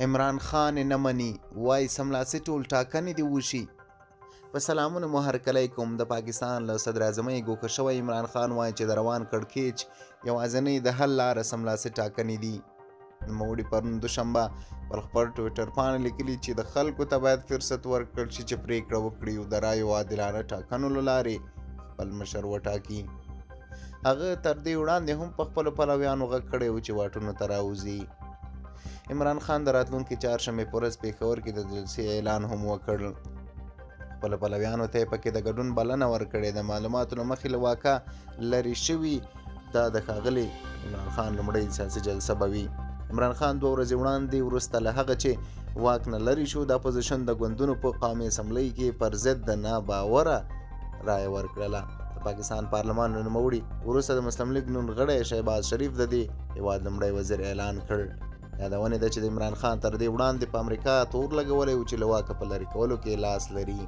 عمران خان نه مني، وایي سملاسي ټول ټاکنې دې وشي. په سلامونه مو هرکلی کوم. د پاکستان له صدر اعظمۍ ګوښه شوی عمران خان وایي چې د روان کړکېچ یوازینۍ د حل لاره سملاسي ټاکنې دي. نوموړي پرون دوشنبه پر خپل ټویټر باندې لیکلي چې د خلکو ته باید فرصت ورکړل شي چې پرېکړه وکړي او د رایو عادلانه ټاکنو له لارې خپل مشر وټاکي. هغه تر دې وړاندې هم په خپلو پلویانو غږ کړی و چې واټونو ته راوځي. عمران خان د راتلونکي چهارشنبې په ورځ پېښور کې د جلسې اعلان هم وکړ. خپلو پلویانو ته یې پکې د ګډون بلنه ورکړې. د معلوماتو له مخې له واکه لرې شوي دا د ښاغلي عمران خان لومړۍ سیاسي جلسه به وي. عمران خان 2 ورځې وړاندې وروسته له هغه چې واک نه لرې شو، د اپوزیشن د ګوندونو په قومي اسمبلۍ کې پر ضد د ناباوره رایه ورکړله. د پاکستان پارلمان نوموړي وروسته د مسلم لیګ نون غړی شهباز شریف د دې هېواد لومړی وزیر اعلان کړ. یادونه ده چې د عمران خان تر دې وړاندې په امریکا تور لګولی و چې له واکه په لرې کولو کې لاس لري.